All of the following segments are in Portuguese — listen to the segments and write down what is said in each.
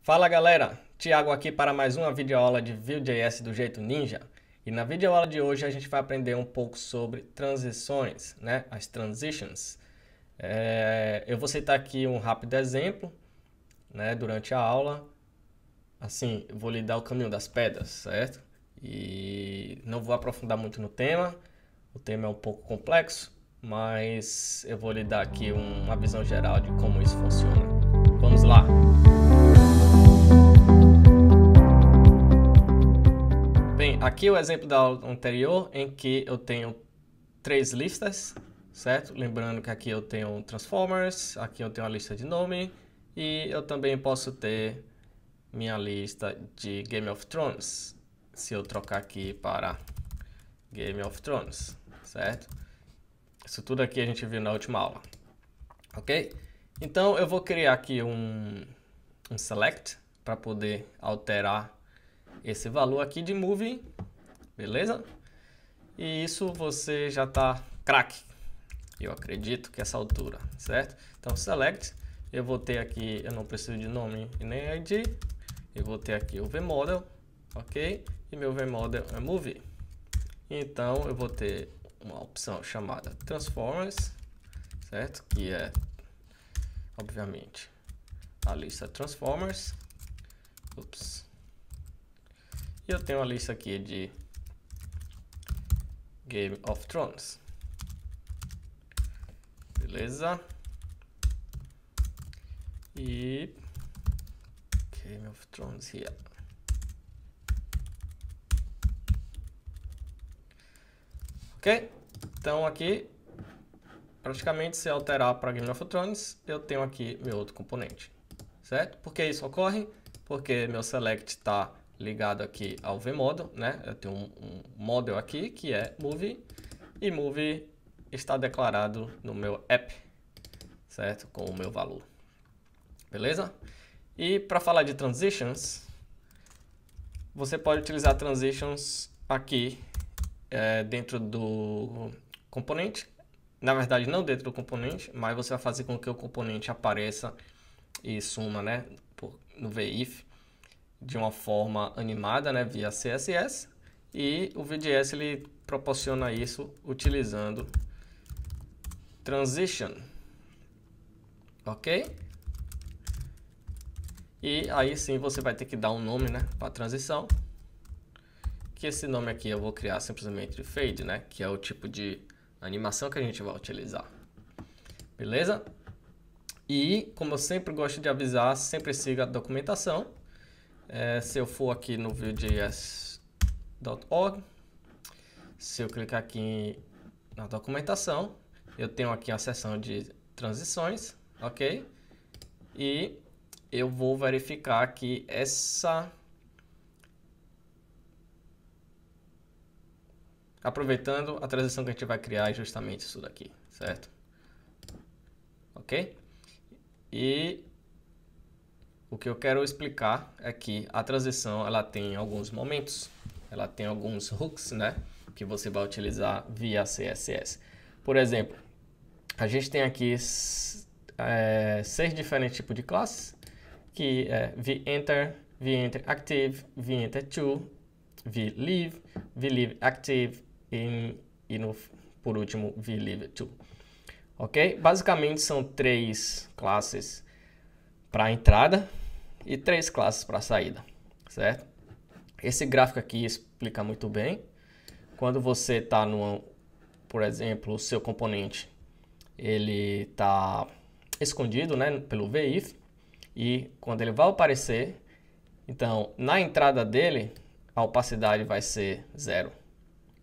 Fala galera, Thiago aqui para mais uma videoaula de Vue.js do jeito ninja. E na videoaula de hoje a gente vai aprender um pouco sobre transições, né? As transitions. Eu vou citar aqui um rápido exemplo, né? Durante a aula. Assim, eu vou lhe dar o caminho das pedras, certo? E não vou aprofundar muito no tema. O tema é um pouco complexo, mas eu vou lhe dar aqui uma visão geral de como isso funciona. Vamos lá! Bem, aqui o exemplo da aula anterior em que eu tenho três listas, certo? Lembrando que aqui eu tenho transformers, aqui eu tenho a lista de nome e eu também posso ter minha lista de Game of Thrones, se eu trocar aqui para Game of Thrones, certo? Isso tudo aqui a gente viu na última aula, ok? Então eu vou criar aqui um select para poder alterar esse valor aqui de movie, beleza? E isso você já está craque, eu acredito que essa altura, certo? Então select, eu vou ter aqui, eu não preciso de nome e nem ID, eu vou ter aqui o vModel, ok? E meu vModel é movie. Então eu vou ter uma opção chamada transformers, certo? Que é, obviamente, a lista transformers. Ups. E eu tenho a lista aqui de Game of Thrones. Beleza? E Game of Thrones here. Ok? Então aqui, praticamente se alterar para Game of Thrones, eu tenho aqui meu outro componente, certo? Por que isso ocorre? Porque meu select está ligado aqui ao vModel, né? Eu tenho um model aqui que é movie, e movie está declarado no meu app, certo? Com o meu valor. Beleza? E para falar de transitions, você pode utilizar transitions aqui dentro do componente. Na verdade, não dentro do componente, mas você vai fazer com que o componente apareça e suma, né, no VIF de uma forma animada, né, via CSS. E o Vue.js ele proporciona isso utilizando transition, ok? E aí sim você vai ter que dar um nome, né, para a transição. Que esse nome aqui eu vou criar simplesmente de fade, né, que é o tipo de animação que a gente vai utilizar. Beleza? E como eu sempre gosto de avisar, sempre siga a documentação. Se eu for aqui no Vue.js.org, se eu clicar aqui na documentação, eu tenho aqui a seção de transições, ok? E eu vou verificar que aproveitando a transição que a gente vai criar é justamente isso daqui, certo? Ok? E o que eu quero explicar é que a transição ela tem alguns momentos, ela tem alguns hooks, né, que você vai utilizar via CSS. Por exemplo, a gente tem aqui 6 diferentes tipos de classes, que é vEnter, vEnter Active, vEnter To, vLeave, vLeave Active e por último vLeave To. Ok? Basicamente são 3 classes para entrada e 3 classes para saída, certo? Esse gráfico aqui explica muito bem. Quando você está por exemplo, o seu componente ele está escondido, né, pelo VIF, e quando ele vai aparecer, então na entrada dele a opacidade vai ser 0,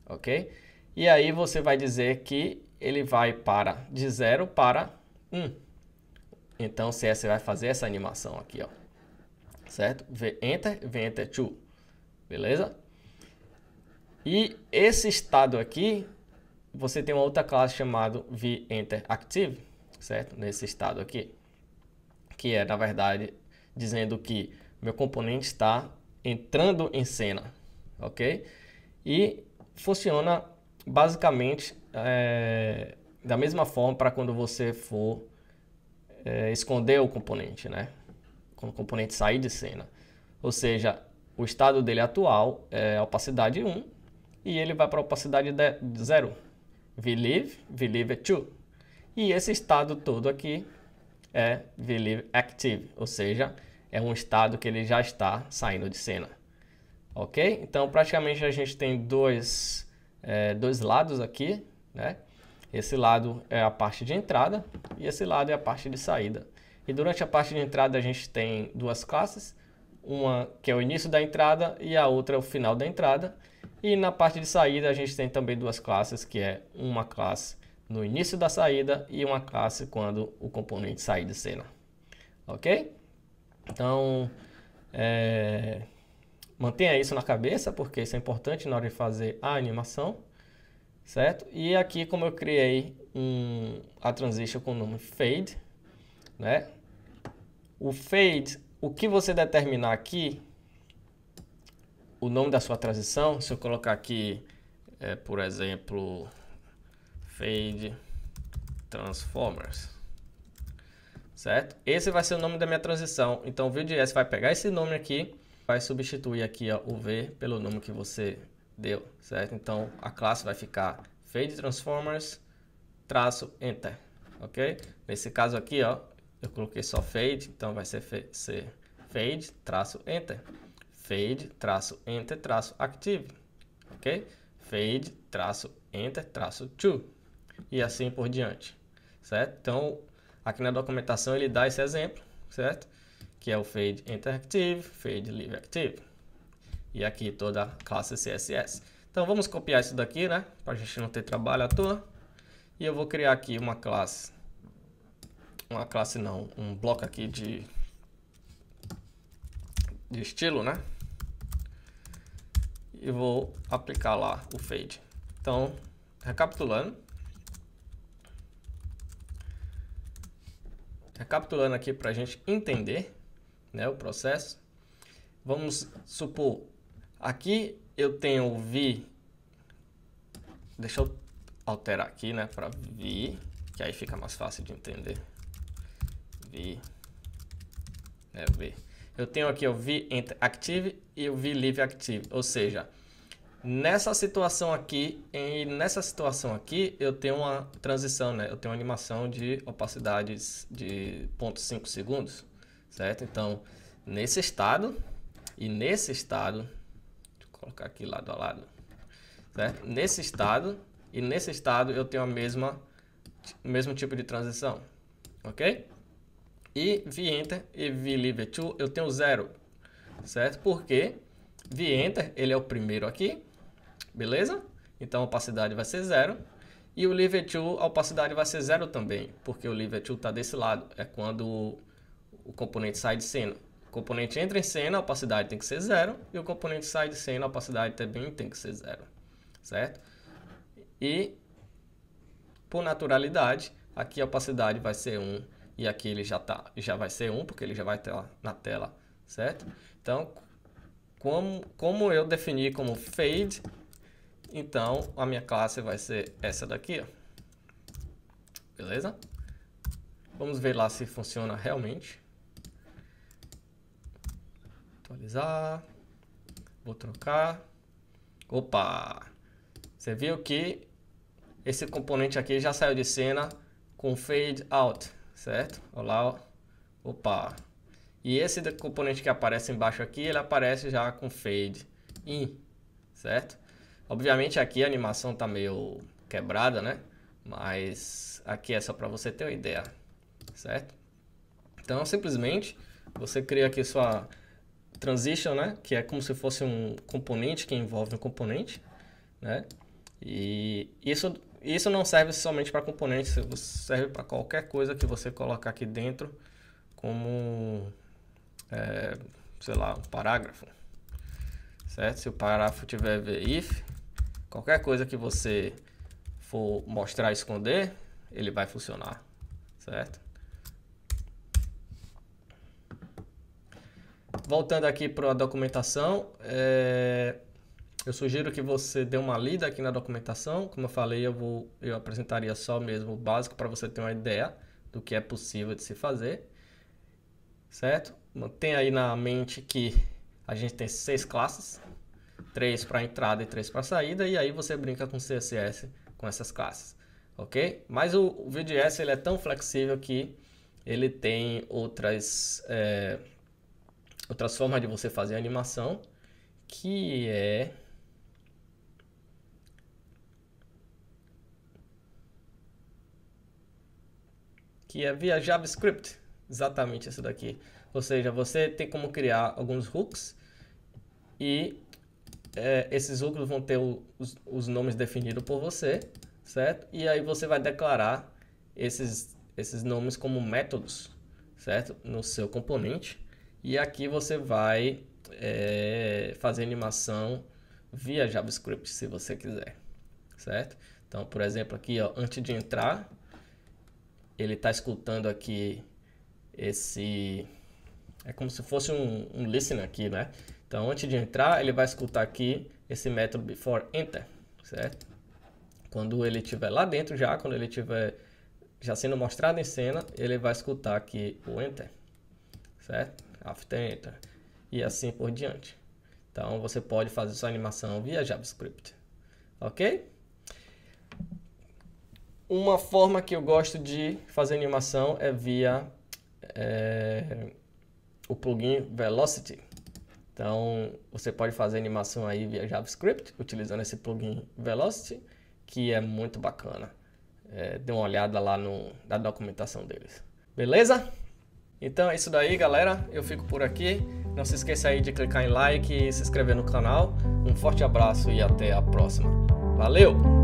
ok? E aí você vai dizer que ele vai de 0 para 1. Então o CS vai fazer essa animação aqui, ó, certo? vEnter To, beleza? E esse estado aqui, você tem uma outra classe chamada vEnter Active, certo? Nesse estado aqui, que é, na verdade, dizendo que meu componente está entrando em cena, ok? E funciona basicamente da mesma forma para quando você for esconder o componente, né? quando o componente sair de cena. Ou seja, o estado dele atual é opacidade 1 e ele vai para a opacidade 0. VLive é true. E esse estado todo aqui é VLive active, ou seja, é um estado que ele já está saindo de cena. Ok? Então, praticamente a gente tem dois lados aqui, né? Esse lado é a parte de entrada e esse lado é a parte de saída. E durante a parte de entrada a gente tem duas classes, uma que é o início da entrada e a outra é o final da entrada. E na parte de saída a gente tem também duas classes, que é uma classe no início da saída e uma classe quando o componente sair de cena. Ok? Então, mantenha isso na cabeça, porque isso é importante na hora de fazer a animação, certo? E aqui, como eu criei a transition com o nome fade, né? O fade, o que você determinar aqui, o nome da sua transição, se eu colocar aqui, por exemplo, fade transformers, certo? Esse vai ser o nome da minha transição. Então o Vue.js vai pegar esse nome aqui, vai substituir aqui ó, o V pelo nome que você deu, certo? Então a classe vai ficar fade transformers traço enter, ok? Nesse caso aqui, ó, eu coloquei só fade, então vai ser fade traço enter, fade traço enter traço active, ok? Fade traço enter traço true e assim por diante, certo? Então aqui na documentação ele dá esse exemplo, certo? Que é o fade enter active, fade leave active. E aqui toda a classe CSS. Então vamos copiar isso daqui, né? Para a gente não ter trabalho à toa. E eu vou criar aqui uma classe. Um bloco aqui de estilo, né? E vou aplicar lá o fade. Então, recapitulando aqui para a gente entender, né, o processo. Vamos supor, aqui eu tenho o v, deixa eu alterar aqui, né, para v, que aí fica mais fácil de entender. V. Eu tenho aqui o v enter active e o v leave active, ou seja, nessa situação aqui eu tenho uma transição, né? Eu tenho uma animação de opacidades de 0,5 segundos, certo? Então, nesse estado e nesse estado, deixa eu colocar aqui lado a lado, certo? Nesse estado e nesse estado eu tenho o mesmo tipo de transição, ok? E vEnter e vLeave to eu tenho 0, certo? Porque vEnter ele é o primeiro aqui, beleza? Então a opacidade vai ser 0. E o Leave to, a opacidade vai ser 0 também, porque o Leave to está desse lado, é quando o componente sai de cena. O componente entra em cena, a opacidade tem que ser 0, e o componente sai de cena, a opacidade também tem que ser 0, certo? E, por naturalidade, aqui a opacidade vai ser 1, e aqui ele já vai ser 1, porque ele já vai estar na tela, certo? Então, como eu defini como fade, então a minha classe vai ser essa daqui, ó. Beleza? Vamos ver lá se funciona realmente. Atualizar. Vou trocar. Opa! Você viu que esse componente aqui já saiu de cena com fade out, certo? Olha lá, ó. Opa! E esse componente que aparece embaixo aqui, ele aparece já com fade in, certo? Obviamente aqui a animação está meio quebrada, né? Mas aqui é só para você ter uma ideia, certo? Então simplesmente você cria aqui sua transition, né? Que é como se fosse um componente que envolve um componente, né? E isso não serve somente para componentes, serve para qualquer coisa que você colocar aqui dentro, como sei lá, um parágrafo, certo? Se o parágrafo tiver if, qualquer coisa que você for mostrar e esconder, ele vai funcionar, certo? Voltando aqui para a documentação, eu sugiro que você dê uma lida aqui na documentação. Como eu falei, eu apresentaria só mesmo o básico para você ter uma ideia do que é possível de se fazer, certo? mantenha aí na mente que a gente tem 6 classes, 3 para entrada e 3 para saída, e aí você brinca com CSS com essas classes, ok? Mas o Vue.js ele é tão flexível que ele tem outras formas de você fazer animação, que é via JavaScript, exatamente isso daqui. Ou seja, você tem como criar alguns hooks e esses hooks vão ter os nomes definidos por você, certo? E aí você vai declarar esses nomes como métodos, certo? No seu componente. E aqui você vai fazer animação via JavaScript, se você quiser, certo? Então, por exemplo, aqui, ó, antes de entrar, ele está escutando aqui é como se fosse um listen aqui, né? Então, antes de entrar, ele vai escutar aqui esse método before enter, certo? Quando ele estiver lá dentro já, quando ele estiver já sendo mostrado em cena, ele vai escutar aqui o enter, certo? After enter. E assim por diante. Então, você pode fazer sua animação via JavaScript, ok? Uma forma que eu gosto de fazer animação é via o plugin Velocity. Então, você pode fazer animação aí via JavaScript, utilizando esse plugin Velocity, que é muito bacana. Dê uma olhada lá na documentação deles. Beleza? Então é isso daí, galera. Eu fico por aqui. Não se esqueça aí de clicar em like e se inscrever no canal. Um forte abraço e até a próxima. Valeu!